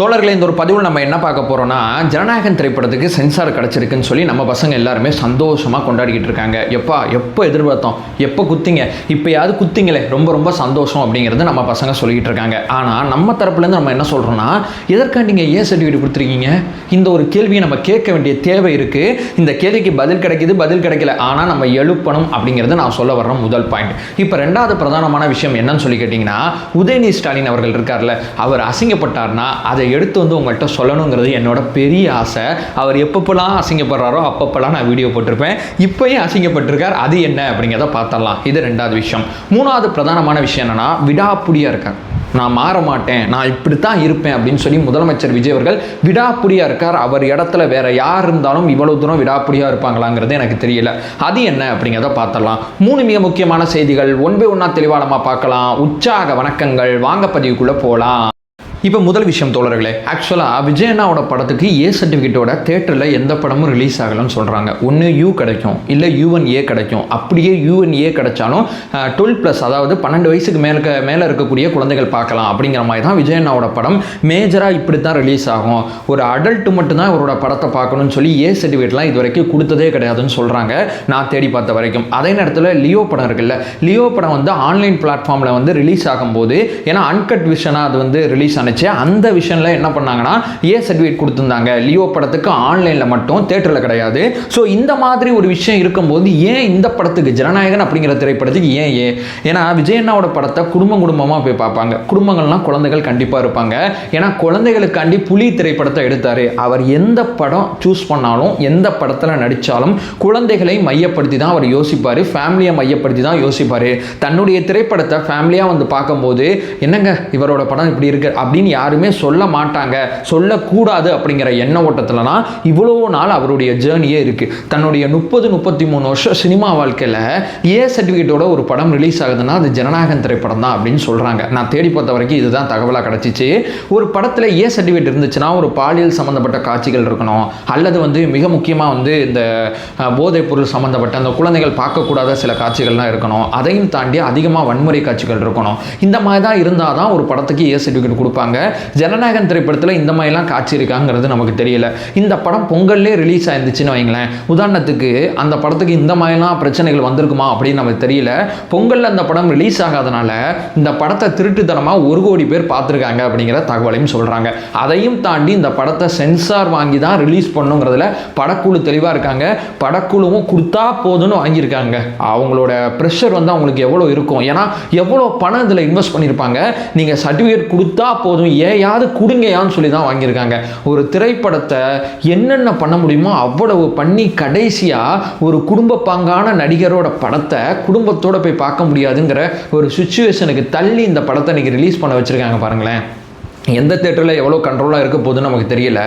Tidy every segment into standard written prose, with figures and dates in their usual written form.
தோழர்களே, இந்த ஒரு பதிவில் நம்ம என்ன பார்க்க போகிறோம்னா, ஜனநாயகன் திரைப்படத்துக்கு சென்சார் கிடச்சிருக்குன்னு சொல்லி நம்ம பசங்க எல்லாருமே சந்தோஷமாக கொண்டாடிக்கிட்டு இருக்காங்க. எப்போ எதிர்பார்த்தோம், எப்போ குத்திங்க, இப்போயாவது குத்திங்களே, ரொம்ப ரொம்ப சந்தோஷம் அப்படிங்கிறது நம்ம பசங்க சொல்லிக்கிட்டு இருக்காங்க. ஆனால் நம்ம தரப்புலேருந்து நம்ம என்ன சொல்கிறோம்னா, எதற்காண்டிங்க ஏ சர்டிஃபிகேட் கொடுத்துருக்கீங்க? இந்த ஒரு கேள்வியை நம்ம கேட்க வேண்டிய தேவை இருக்குது. இந்த கேள்விக்கு பதில் கிடைக்குது, பதில் கிடைக்கல, ஆனால் நம்ம எழுப்பணும் அப்படிங்கிறது நான் சொல்ல வர்ற முதல் பாயிண்ட். இப்போ ரெண்டாவது பிரதானமான விஷயம் என்னன்னு சொல்லி கேட்டிங்கன்னா, உதயநிதி ஸ்டாலின் அவர்கள் இருக்கார்ல, அவர் அசிங்கப்பட்டார்னா அதை எடுத்து வந்து உங்கள்கிட்ட சொல்லணுங்கிறது என்னோட பெரிய ஆசை. அவர் எப்பப்பெல்லாம் அசிங்கப்படுறாரோ அப்பப்பெல்லாம் நான் வீடியோ போட்டிருப்பேன். இப்போயும் அசிங்கப்பட்டிருக்கார். அது என்ன அப்படிங்கிறத பார்த்தரலாம். இது ரெண்டாவது விஷயம். மூணாவது பிரதானமான விஷயம் என்னன்னா, விடாப்புடியாக இருக்கார். நான் மாற மாட்டேன், நான் இப்படித்தான் இருப்பேன் அப்படின்னு சொல்லி முதலமைச்சர் விஜய் அவர்கள் விடாப்புடியாக இருக்கார். அவர் இடத்துல வேற யார் இருந்தாலும் இவ்வளவு தூரம் விடாப்புடியாக இருப்பாங்களாங்கிறது எனக்கு தெரியல. அது என்ன அப்படிங்கிறத பார்த்தரலாம். மூணு மிக முக்கியமான செய்திகள் ஒன் பை ஒன்னா தெளிவாக நம்ம பார்க்கலாம். உற்சாக வணக்கங்கள். வாங்க பதிவுக்குள்ளே போகலாம். இப்போ முதல் விஷயம் தோழர்களே, ஆக்சுவலாக விஜய் அண்ணாவோட படத்துக்கு ஏ சர்டிஃபிகேட்டோட தேட்டரில் எந்த படமும் ரிலீஸ் ஆகலன்னு சொல்கிறாங்க. ஒன்று யூ கிடைக்கும், இல்லை U1A கிடைக்கும். அப்படியே U1A கிடைச்சாலும் 12+, அதாவது 12 வயசுக்கு மேலே இருக்கக்கூடிய குழந்தைகள் பார்க்கலாம் அப்படிங்கிற மாதிரி தான் விஜய் அண்ணாவோட படம் மேஜராக இப்படி தான் ரிலீஸ் ஆகும். ஒரு அடல்ட்டு மட்டும்தான் இவரோட படத்தை பார்க்கணும்னு சொல்லி ஏ சர்டிஃபிகேட்லாம் இது வரைக்கும் கொடுத்ததே கிடையாதுன்னு சொல்கிறாங்க, நான் தேடி பார்த்த வரைக்கும். அதே நேரத்தில் லியோ படம் இருக்குல்ல, லியோ படம் வந்து ஆன்லைன் பிளாட்ஃபார்மில் வந்து ரிலீஸ் ஆகும்போது, ஏன்னா அன்கட் விஷனாக அது வந்து ரிலீஸ் ஆன அந்த விஷயம்ல என்ன பண்ணாங்கன்னா, ஏ சர்டிஃபிகேட் கொடுத்திருந்தாங்க. லியோ படத்துக்கு ஆன்லைன்ல மட்டும், தியேட்டர்ல கிடையாது. ஸோ இந்த மாதிரி ஒரு விஷயம் இருக்கும்போது ஏன் இந்த படத்துக்கு, ஜனநாயகன் அப்படிங்கிற திரைப்படத்துக்கு ஏன் ஏன்னா விஜய் அண்ணாவோட படத்தை குடும்பமாக போய் பார்ப்பாங்க. குடும்பங்கள்லாம் குழந்தைகள் கண்டிப்பாக இருப்பாங்க. ஏன்னா குழந்தைகளுக்காண்டி புலி திரைப்படத்தை எடுத்தாரு. அவர் எந்த படம் சூஸ் பண்ணாலும், எந்த படத்தில் நடித்தாலும் குழந்தைகளை மையப்படுத்தி தான் அவர் யோசிப்பார், ஃபேமிலியை மையப்படுத்தி தான் யோசிப்பார். தன்னுடைய திரைப்படத்தை ஃபேமிலியாக வந்து பார்க்கும்போது, என்னங்க இவரோட படம் இப்படி இருக்கு அப்படின்னு யாருமே சொல்ல மாட்டாங்க, சொல்லக்கூடாது அப்படிங்கிற எண்ண ஓட்டத்துலனா இவ்வளோ நாள் அவருடைய ஜேர்னியே இருக்கு. தன்னுடைய 30-33 வருஷம் சினிமா வாழ்க்கையில் ஏ சர்டிஃபிகேட்டோட ஒரு படம் ரிலீஸ் ஆகுதுன்னா அது ஜனநாயகன் திரைப்படம் தான் அப்படின்னு சொல்றாங்க. நான் தேடி பார்த்த வரைக்கும் இதுதான் தகவலாக கிடைச்சிச்சு. ஒரு படத்தில் ஏ சர்டிஃபிகேட் இருந்துச்சுன்னா ஒரு பாலியல் சம்பந்தப்பட்ட காட்சிகள் இருக்கணும், அல்லது வந்து மிக முக்கியமாக வந்து இந்த போதைப் பொருள் சம்பந்தப்பட்ட அந்த குழந்தைகள் பார்க்கக்கூடாத சில காட்சிகள்லாம் இருக்கணும். அதையும் தாண்டி அதிகமாக வன்முறை காட்சிகள் இருக்கணும். இந்த மாதிரி தான் இருந்தால் தான் ஒரு படத்துக்கு ஏ சர்டிஃபிகேட் கொடுப்பாங்க. ஜனநாயகன் திரைப்படத்தில் இந்த மாதிரிலாம் காட்சி இருக்காங்கிறது நமக்கு தெரியல. இந்த படம் பொங்கல்லே ரிலீஸ் ஆயிருந்துச்சுன்னு வைங்களேன், உதாரணத்துக்கு அந்த படத்துக்கு இந்த மாதிரிலாம் பிரச்சனைகள் வந்திருக்குமா அப்படின்னு நமக்கு தெரியல. பொங்கல்ல அந்த படம் ரிலீஸ் ஆகாதனால இந்த படத்தை திருட்டுத்தனமாக 1 கோடி பேர் பார்த்துருக்காங்க அப்படிங்கிற தகவலையும் சொல்றாங்க. அதையும் தாண்டி இந்த படத்தை சென்சார் வாங்கி தான் ரிலீஸ் பண்ணுங்கிறதுல படக்குழு தெளிவாக இருக்காங்க. படக்குழுவும் கொடுத்தா போதுன்னு வாங்கியிருக்காங்க. அவங்களோட ப்ரெஷர் வந்து அவங்களுக்கு எவ்வளோ இருக்கும், ஏன்னா எவ்வளோ பணம் இதில் இன்வெஸ்ட் பண்ணியிருப்பாங்க. நீங்கள் சர்டிஃபிகேட் கொடுத்தா போதும், ஏயாவது கொடுங்கயான்னு சொல்லி தான் வாங்கியிருக்காங்க. ஒரு திரைப்படத்தை என்னென்ன பண்ண முடியுமோ அவ்வளவு பண்ணி கடைசியாக ஒரு குடும்ப பாங்கான நடிகரோட படத்தை குடும்பத்தோட போய் பார்க்க முடியாதுங்கிற ஒரு சிச்சுவேஷனுக்கு தள்ளி இந்த படத்தை இன்னைக்கு ரிலீஸ் பண்ண வச்சிருக்காங்க பாருங்களேன். எந்த தேட்டரில் எவ்வளோ கண்ட்ரோலாக இருக்க போதுன்னு நமக்கு தெரியல.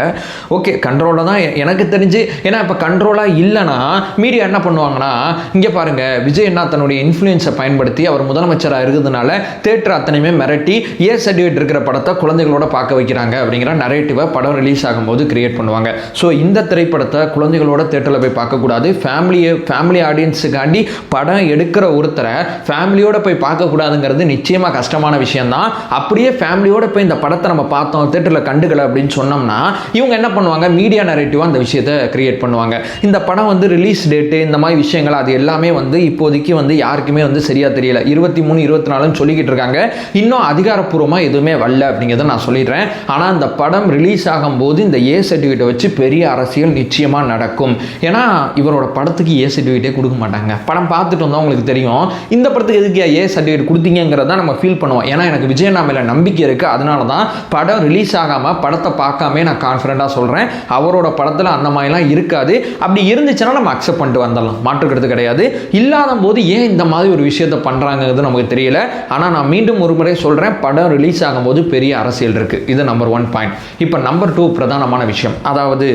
ஓகே, கண்ட்ரோலாக தான் எனக்கு தெரிஞ்சு. ஏன்னா இப்போ கண்ட்ரோலாக இல்லைன்னா மீடியா என்ன பண்ணுவாங்கன்னா, இங்கே பாருங்கள் விஜய் அண்ணா தன்னுடைய இன்ஃப்ளூயன்ஸை பயன்படுத்தி அவர் முதலமைச்சராக இருக்கிறதுனால தேட்டர் அத்தனையுமே மிரட்டி ஏ சர்டிஃபிகேட் இருக்கிற படத்தை குழந்தைகளோட பார்க்க வைக்கிறாங்க அப்படிங்கிற நரேட்டிவை படம் ரிலீஸ் ஆகும்போது கிரியேட் பண்ணுவாங்க. ஸோ இந்த திரைப்படத்தை குழந்தைகளோட தேட்டரில் போய் பார்க்கக்கூடாது, ஃபேமிலி ஆடியன்ஸுக்காண்டி படம் எடுக்கிற ஒருத்தரை ஃபேமிலியோட போய் பார்க்கக்கூடாதுங்கிறது நிச்சயமாக கஷ்டமான விஷயம்தான். அப்படியே ஃபேமிலியோட போய் இந்த படத்தை நம்ம பார்த்தோம், தியேட்டரில் கண்டுக்கல அப்படின்னு சொன்னோம்னா இவங்க என்ன பண்ணுவாங்க, மீடியா நரேட்டிவாக அந்த விஷயத்தை கிரியேட் பண்ணுவாங்க. இந்த படம் வந்து ரிலீஸ் டேட்டு இந்த மாதிரி விஷயங்கள் அது எல்லாமே வந்து இப்போதைக்கு வந்து யாருக்குமே வந்து சரியாக தெரியல. 23-24 சொல்லிக்கிட்டு இருக்காங்க. இன்னும் அதிகாரப்பூர்வமாக எதுவுமே வரல அப்படிங்கிறத நான் சொல்லிடுறேன். ஆனால் இந்த படம் ரிலீஸ் ஆகும்போது இந்த ஏ சர்டிஃபிகேட்டை வச்சு பெரிய அரசியல் நிச்சயமாக நடக்கும். ஏன்னா இவரோட படத்துக்கு ஏ சர்டிஃபிகேட்டே கொடுக்க மாட்டாங்க. படம் பார்த்துட்டு வந்தால் உங்களுக்கு தெரியும், இந்த படத்துக்கு எதுக்கு ஏ சர்டிஃபிகேட் கொடுத்தீங்கிறத நம்ம ஃபீல் பண்ணுவோம். ஏன்னா எனக்கு விஜய் அண்ணா மேலே நம்பிக்கை இருக்குது. அதனால தான் படம் ரிலீஸ் ஆகாமல் படத்தை பார்க்காமே நான் கான்ஃபிடண்டாக சொல்கிறேன், அவரோட படத்தில் அந்த மாதிரிலாம் இருக்காது. அப்படி இருந்துச்சுன்னா நம்ம அக்செப்ட் பண்ணிட்டு வந்துடலாம், மாற்றுக்கிறது கிடையாது. இல்லாத போது ஏன் இந்த மாதிரி ஒரு விஷயத்தை பண்ணுறாங்கிறது நமக்கு தெரியல. ஆனால் நான் மீண்டும் ஒரு முறை சொல்கிறேன், படம் ரிலீஸ் ஆகும்போது பெரிய அரசியல் இருக்குது. இது நம்பர் 1 பாயிண்ட். இப்போ நம்பர் 2 பிரதானமான விஷயம், அதாவது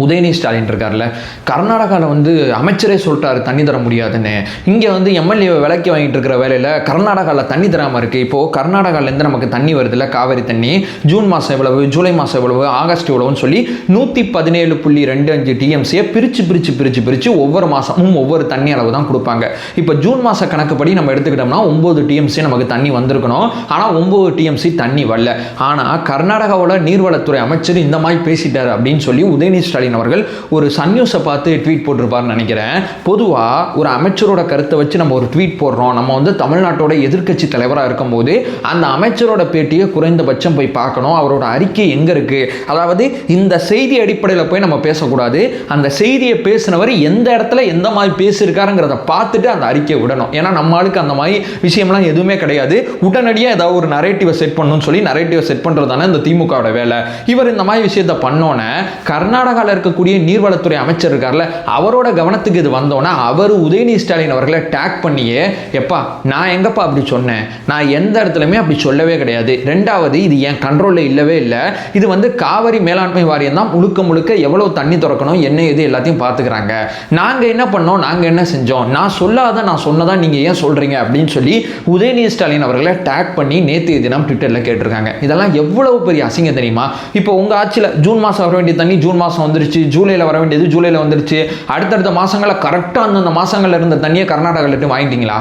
உதயநிதி ஸ்டாலின் இருக்கார்ல, கர்நாடகாவில் வந்து அமைச்சரே சொல்லிட்டாரு தண்ணி தர முடியாதுன்னு. இங்கே வந்து எம்எல்ஏ விலைக்கு வாங்கிட்டு இருக்கிற வேலையில் கர்நாடகாவில் தண்ணி தராமல் இருக்குது. இப்போது கர்நாடகாவிலேருந்து நமக்கு தண்ணி வருதுல்ல, காவிரி தண்ணி, ஜூன் மாதம் எவ்வளவு, ஜூலை மாதம் எவ்வளவு, ஆகஸ்ட் எவ்வளவுன்னு சொல்லி 117.25 டிஎம்சியை பிரித்து ஒவ்வொரு மாதமும் ஒவ்வொரு தண்ணி அளவு தான் கொடுப்பாங்க. இப்போ ஜூன் மாத கணக்குப்படி நம்ம எடுத்துக்கிட்டோம்னா 9 டிஎம்சி நமக்கு தண்ணி வந்திருக்கணும். ஆனால் 9 டிஎம்சி தண்ணி வரல. ஆனால் கர்நாடகாவோட நீர்வளத்துறை அமைச்சர் இந்த மாதிரி பேசிட்டார் அப்படின்னு சொல்லி உதயநிதி ஸ்டாலின் அவர்கள் ஒரு சன் நியூஸை பார்த்து ட்வீட் போட்டிருப்பாருன்னு நினைக்கிறேன். பொதுவாக ஒரு அமைச்சரோட கருத்தை வச்சு நம்ம ஒரு ட்வீட் போடுறோம். நம்ம வந்து தமிழ்நாட்டோட எதிர்க்கட்சி தலைவராக இருக்கும்போது அந்த அமைச்சரோட பேட்டியை குறைந்தபட்சம் போய் பார்க்கணும். அவரோட அறிக்கை எங்கே இருக்குது, அதாவது இந்த செய்தி அடிப்படையில் போய் நம்ம பேசக்கூடாது. அந்த செய்தியை பேசினவர் எந்த இடத்துல எந்த மாதிரி பேசியிருக்காருங்கிறத பார்த்துட்டு அந்த அறிக்கையை விடணும். ஏன்னா நம்ம ஆளுக்கு அந்த மாதிரி விஷயம்லாம் எதுவுமே கிடையாது. உடனடியாக ஏதாவது ஒரு நரேட்டிவை செட் பண்ணணும்னு சொல்லி நரேட்டிவை செட் பண்ணுறது தானே இந்த திமுகவோட வேலை. இவர் இந்த மாதிரி விஷயத்தை பண்ணோன்னே கர்நாடகாவில் இருக்கக்கூடிய நீர்வளத்துறை அமைச்சர் இருக்கார்ல, அவரோட கவனத்துக்கு இது வந்தோன்னா அவர் உதயநிதி ஸ்டாலின் அவர்களை டேக் பண்ணியே, எப்பா நான் எங்கப்பா அப்படி சொன்னேன், நான் எந்த இடத்துலையுமே அப்படி சொல்லவே கிடையாது. ரெண்டாவது, இது என் கண்ட்ரோலில் இல்லவே இல்லை. இது வந்து காவிரி மேலாண்மை வாரியம் தான் முழுக்க முழுக்க எவ்வளோ தண்ணி திறக்கணும் என்ன இது எல்லாத்தையும் பார்த்துக்கிறாங்க. நாங்கள் என்ன பண்ணோம், நாங்கள் என்ன செஞ்சோம், நான் சொன்னதா நீங்கள் ஏன் சொல்கிறீங்க அப்படின்னு சொல்லி உதயநிதி ஸ்டாலின் அவர்களை டேக் பண்ணி நேற்று தினம் ட்விட்டரில் கேட்டிருக்காங்க. இதெல்லாம் எவ்வளவு பெரிய அசிங்கம் தெரியுமா? இப்போ உங்கள் ஆட்சியில் ஜூன் மாதம் வர வேண்டிய தண்ணி ஜூன் மாதம் வந்துருச்சு, ஜூலையில் வர வேண்டியது ஜூலையில் வந்துருச்சு. அடுத்தடுத்த மாதங்களில் கரெக்டாக அந்தந்த மாதங்களில் இருந்த தண்ணியை கர்நாடகாவிட்டு வாங்கிட்டீங்களா?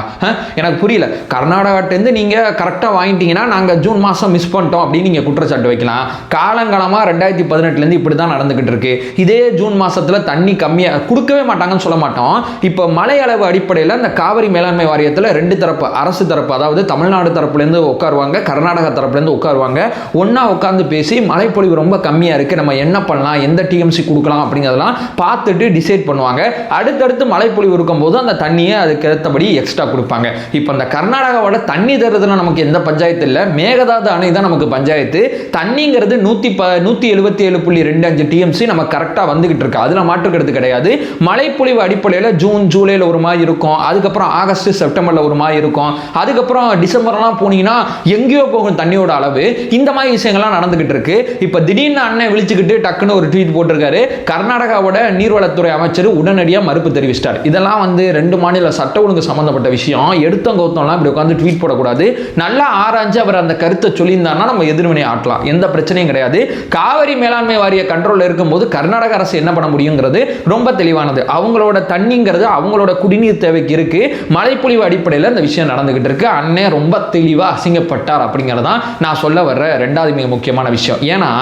எனக்கு புரியல. கர்நாடகாட்டேருந்து நீங்கள் கரெக்டாக வாங்கிட்டீங்கன்னா நாங்கள் ஜூன் மாதம் மிஸ் பண்ணிட்டோம் அப்படின்னு நீங்கள் குற்றச்சாட்டு வைக்கலாம். காலங்காலமாக 2018 இப்படி தான் நடந்துக்கிட்டு இருக்கு. இதே ஜூன் மாதத்தில் தண்ணி கம்மியாக கொடுக்கவே மாட்டாங்கன்னு சொல்ல மாட்டோம். இப்போ மழை அளவு அடிப்படையில் இந்த காவிரி மேலாண்மை வாரியத்தில் 2 தரப்பு, அரசு தரப்பு, அதாவது தமிழ்நாடு தரப்புலேருந்து உட்காருவாங்க, கர்நாடகா தரப்புலேருந்து உட்காருவாங்க. ஒன்றா உட்காந்து பேசி மழைப்பொழிவு ரொம்ப கம்மியாக இருக்குது, நம்ம என்ன பண்ணலாம், எந்த டிஎம்சி கொடுக்கலாம் அப்படிங்கிறதெல்லாம் பார்த்துட்டு டிசைட் பண்ணுவாங்க. அடுத்தடுத்து மழைப்பொழிவு இருக்கும்போது அந்த தண்ணியை அதுக்கு ஏற்றபடி எக்ஸ்ட்ரா கொடுப்பாங்க. இப்போ அந்த கர்நாடகாவோட தண்ணி தருதுன்னா நமக்கு எந்த பஞ்சாயத்து இல்லை, மேகதாது அணை தான் நமக்கு பஞ்சாயத்து. தண்ணிங்கிறது 177.25 டிஎம்சி நம்ம கரெக்டாக வந்துகிட்டு இருக்கு, அதில் மாற்றுக்கிறது கிடையாது. மழைப்பொழிவு அடிப்படையில் ஜூன் ஜூலையில் ஒரு மாதிரி இருக்கும், அதுக்கப்புறம் ஆகஸ்ட் செப்டம்பரில் ஒரு மாதிரி இருக்கும், அதுக்கப்புறம் டிசம்பர்லாம் போனீங்கன்னா எங்கேயோ போகும் தண்ணியோட அளவு. இந்த மாதிரி விஷயங்கள்லாம் நடந்துகிட்டு இருக்கு. இப்போ திடீர்னு அண்ணன் விழிச்சுக்கிட்டு டக்குன்னு ஒரு ட்வீட் போட்டிருக்காரு. கர்நாடகாவோட நீர்வளத்துறை அமைச்சர் உடனடியாக மறுப்பு தெரிவிச்சிட்டார். இதெல்லாம் வந்து 2 மாநில சட்ட ஒழுங்கு சம்பந்தப்பட்ட விஷயம். எடுத்தம் கௌத்தம்லாம் இப்படி உட்காந்து ட்வீட் போடக்கூடாது. நல்லா ஆராய்ஞ்சு அவர் அந்த கருத்தை சொல்லியிருந்தாருன்னா நம்ம எதிர்வினை ஆட்டலாம், எந்த பிரச்சனையும் கிடையாது. காவிரி மேலாண்மை வாரிய கண்ட்ரோல் இருக்கும்போது கர்நாடக அரசு என்ன பண்ண முடியுங்கிறது ரொம்ப தெளிவானது. அவங்களோட தண்ணிங்கிறது அவங்களோட குடிநீர் தேவைக்கு இருக்கு. மழைப்பொழிவு அடிப்படையில் இந்த விஷயம் நடந்துகிட்டு இருக்கு. அண்ணே ரொம்ப தெளிவாக அசிங்கப்பட்டார் அப்படிங்கிறதான் நான் சொல்ல வர்ற 2வது மிக முக்கியமான விஷயம். ஏன்னா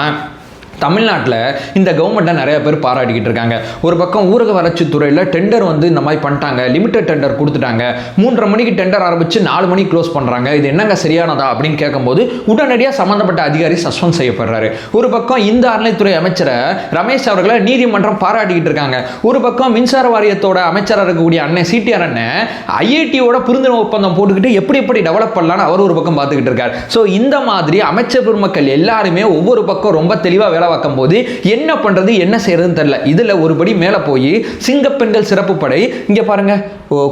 தமிழ்நாட்டில் இந்த கவர்மெண்ட்டை நிறைய பேர் பாராட்டிக்கிட்டு இருக்காங்க. ஒரு பக்கம் ஊரக வளர்ச்சி துறையில் டெண்டர் வந்து இந்த மாதிரி பண்ணிட்டாங்க, லிமிடெட் டெண்டர் கொடுத்துட்டாங்க. 3:30 மணிக்கு டெண்டர் ஆரம்பித்து 4 மணிக்கு க்ளோஸ் பண்ணுறாங்க. இது என்னங்க சரியானதா அப்படின்னு கேட்கும்போது உடனடியாக சம்மந்தப்பட்ட அதிகாரி சஸ்பெண்ட் செய்யப்படுறாரு. ஒரு பக்கம் இந்த அறநிலைத்துறை அமைச்சரை ரமேஷ் அவர்களை நீதிமன்றம் பாராட்டிக்கிட்டு இருக்காங்க. ஒரு பக்கம் மின்சார வாரியத்தோட அமைச்சராக இருக்கக்கூடிய அண்ணன் சிடிஆர் அண்ணன் ஐஐடியோட புரிந்துணர்வு ஒப்பந்தம் போட்டுக்கிட்டு எப்படி டெவலப் பண்ணலான்னு அவர் ஒரு பக்கம் பார்த்துக்கிட்டு இருக்காரு. ஸோ இந்த மாதிரி அமைச்சர் பெருமக்கள் எல்லாருமே ஒவ்வொரு பக்கம் ரொம்ப தெளிவாக வேலை பார்க்கும் போது என்ன பண்றது என்ன செய்யறதுன்னு தெரியல. இதுல ஒருபடி மேல போய் சிங்கப்பெண்கள் சிறப்பு படை இங்க பாருங்க,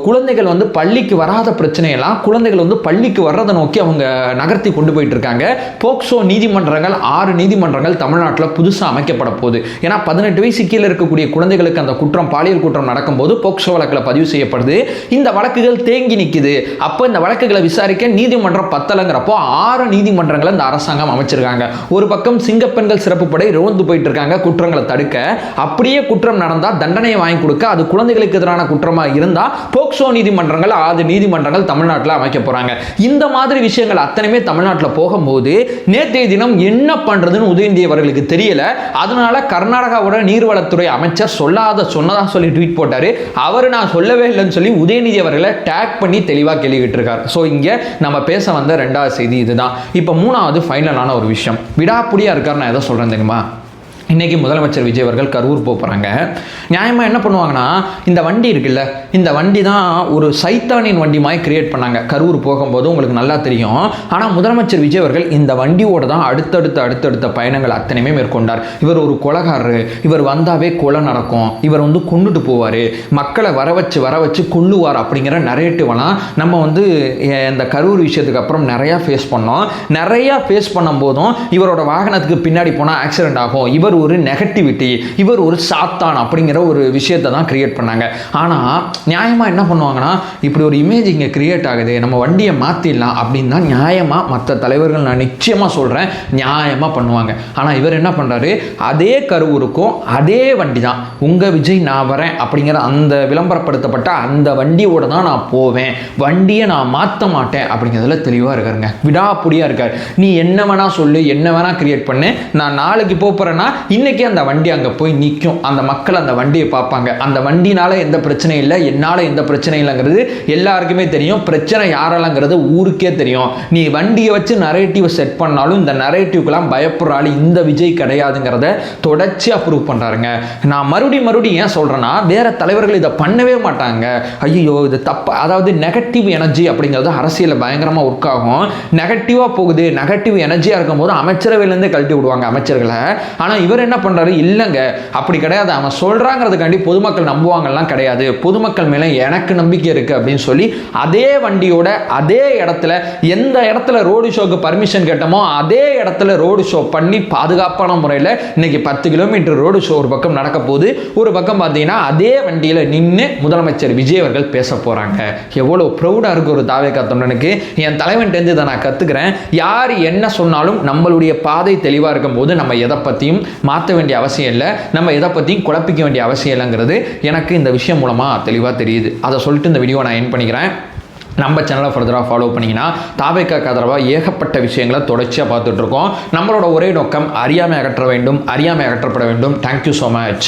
குழந்தைகள் வந்து பள்ளிக்கு வராத பிரச்சனையெல்லாம் குழந்தைகள் வந்து பள்ளிக்கு வர்றதை நோக்கி அவங்க நகர்த்தி கொண்டு போயிட்டு இருக்காங்க. போக்சோ நீதிமன்றங்கள் 6 நீதிமன்றங்கள் தமிழ்நாட்டில் புதுசாக அமைக்கப்பட போகுது. ஏன்னா 18 வயசு கீழே இருக்கக்கூடிய குழந்தைகளுக்கு அந்த குற்றம், பாலியல் குற்றம் நடக்கும்போது போக்சோ வழக்கில் பதிவு செய்யப்படுது. இந்த வழக்குகள் தேங்கி நிற்குது. அப்போ இந்த வழக்குகளை விசாரிக்க நீதிமன்றம் பத்தலைங்கிறப்போ 6 நீதிமன்றங்களை இந்த அரசாங்கம் அமைச்சிருக்காங்க. ஒரு பக்கம் சிங்கப்பெண்கள் சிறப்பு படை ரோந்து போயிட்டு இருக்காங்க குற்றங்களை தடுக்க. அப்படியே குற்றம் நடந்தால் தண்டனையை வாங்கி கொடுக்க, அது குழந்தைகளுக்கு எதிரான குற்றமாக இருந்தால் போக்சோ நீதிமன்றங்கள் 6 நீதிமன்றங்கள் தமிழ்நாட்டில் அமைக்க போறாங்க. இந்த மாதிரி விஷயங்கள் அத்தனையுமே தமிழ்நாட்டில் போகும்போது நேற்றைய தினம் என்ன பண்றதுன்னு உதயநிதி அவர்களுக்கு தெரியல. அதனால கர்நாடகாவோட நீர்வளத்துறை அமைச்சர் சொன்னதா சொல்லி ட்வீட் போட்டாரு. அவர் நான் சொல்லவே இல்லைன்னு சொல்லி உதயநிதி அவர்களை டேக் பண்ணி தெளிவாக கேள்விக்கிட்டு இருக்காரு. ஸோ இங்கே நம்ம பேச வந்த 2வது செய்தி இதுதான். இப்போ 3வது ஃபைனலான ஒரு விஷயம், விடாப்புடியா இருக்கார். நான் எதை சொல்றேன் தெரியுமா? இன்றைக்கி முதலமைச்சர் விஜய் அவர்கள் கரூர் போகிறாங்க. நியாயமாக என்ன பண்ணுவாங்கன்னா, இந்த வண்டி இருக்குல்ல, இந்த வண்டி தான் ஒரு சைத்தானின் வண்டி மாதிரி கிரியேட் பண்ணாங்க கரூர் போகும்போது, உங்களுக்கு நல்லா தெரியும். ஆனால் முதலமைச்சர் விஜய் அவர்கள் இந்த வண்டியோடு தான் அடுத்தடுத்த பயணங்கள் அத்தனையுமே மேற்கொண்டார். இவர் ஒரு கொலைகாரர், இவர் வந்தாவே கொலை நடக்கும், இவர் வந்து கொண்டுட்டு போவார், மக்களை வர வச்சு கொல்லுவார் அப்படிங்கிற நரேட்டிவெல்லாம் நம்ம வந்து இந்த கரூர் விஷயத்துக்கு அப்புறம் நிறையா ஃபேஸ் பண்ணோம். நிறையா ஃபேஸ் பண்ணும் போதும் இவரோட வாகனத்துக்கு பின்னாடி போனால் ஆக்சிடென்ட் ஆகும், இவர் இவர் ஒரு நெகட்டிவிட்டி, இவர் ஒரு சாத்தான் அப்படிங்கிற ஒரு விஷயத்தை தான் கிரியேட் பண்ணாங்க. ஆனால் நியாயமாக என்ன பண்ணுவாங்கன்னா, இப்படி ஒரு இமேஜ் இங்கே கிரியேட் ஆகுது, நம்ம வண்டியை மாற்றிடலாம் அப்படின்னு தான் நியாயமாக மற்ற தலைவர்கள் நான் நிச்சயமாக சொல்கிறேன் நியாயமாக பண்ணுவாங்க. ஆனால் இவர் என்ன பண்ணுறாரு, அதே கருவுருக்கும் அதே வண்டி தான், உங்கள் விஜய் நான் வரேன் அப்படிங்கிற அந்த விளம்பரப்படுத்தப்பட்ட அந்த வண்டியோட தான் நான் போவேன், வண்டியை நான் மாற்ற மாட்டேன் அப்படிங்கிறதுல தெளிவாக இருக்காருங்க. விடாப்புடியாக இருக்கார். நீ என்ன வேணா சொல்லு, என்ன வேணா கிரியேட் பண்ணு, நான் நாளைக்கு போகிறேன்னா இன்னைக்கே அந்த வண்டி அங்கே போய் நிற்கும், அந்த மக்கள் அந்த வண்டியை பார்ப்பாங்க. அந்த வண்டினால எந்த பிரச்சனையும் இல்லை, என்னால் எந்த பிரச்சனையும் இல்லைங்கிறது எல்லாருக்குமே தெரியும். பிரச்சனை யாராலங்கிறது ஊருக்கே தெரியும். நீ வண்டியை வச்சு நரேட்டிவ் செட் பண்ணாலும் இந்த நரேட்டிவ்க்கெல்லாம் பயப்படுற ஆள் இந்த விஜய் கிடையாதுங்கிறத தொடர்ச்சியாக ப்ரூவ் பண்ணுறாருங்க. நான் மறுபடியும் ஏன் சொல்கிறேன்னா, வேற தலைவர்கள் இதை பண்ணவே மாட்டாங்க. ஐயோ இது தப்பா, அதாவது நெகட்டிவ் எனர்ஜி அப்படிங்கிறது அரசியலில் பயங்கரமாக ஒர்க் ஆகும். நெகட்டிவாக போகுது, நெகட்டிவ் எனர்ஜியாக இருக்கும்போது அமைச்சரவையிலேருந்து கழட்டி விடுவாங்க அமைச்சர்களை. ஆனால் இவர் என்ன பண்ணுறாரு, இல்லைங்க அப்படி கிடையாது, அவன் சொல்கிறாங்கிறதுக்காண்டி பொதுமக்கள் நம்புவாங்கலாம் கிடையாது, பொதுமக்கள் மேலே எனக்கு நம்பிக்கை இருக்குது அப்படின்னு சொல்லி அதே வண்டியோட அதே இடத்துல, எந்த இடத்துல ரோடு ஷோக்கு பர்மிஷன் கேட்டோமோ அதே இடத்துல ரோடு ஷோ பண்ணி பாதுகாப்பான முறையில் இன்னைக்கு 10 கிலோமீட்டர் ரோடு ஷோ ஒரு பக்கம் நடக்க போகுது, ஒரு பக்கம் பார்த்தீங்கன்னா அதே வண்டியில் நின்று முதலமைச்சர் விஜய் அவர்கள் பேச போகிறாங்க. எவ்வளோ ப்ரௌடாக இருக்கு ஒரு தாவேகா தொண்டனுக்கு. என் தலைவன்ட்டேருந்து இதை நான் கற்றுக்கிறேன். யார் என்ன சொன்னாலும் நம்மளுடைய பாதை தெளிவாக இருக்கும் போது நம்ம எதை பற்றியும் மாற்ற வேண்டிய அவசியம் இல்லை, நம்ம எதை பற்றியும் குழப்பிக்க வேண்டிய அவசியம் இல்லைங்கிறது எனக்கு இந்த விஷயம் மூலமாக தெளிவாக தெரியுது. அதை சொல்லிட்டு இந்த வீடியோ நான் என் பண்ணிக்கிறேன். நம்ம சேனலை ஃபர்தராக ஃபாலோ பண்ணிங்கன்னா தாவேக்காக்கு ஆதரவாக ஏகப்பட்ட விஷயங்களை தொடர்ச்சியாக பார்த்துட்ருக்கோம். நம்மளோட ஒரே நோக்கம் அறியாமை அகற்ற வேண்டும், அறியாமை அகற்றப்பட வேண்டும். Thank you so much.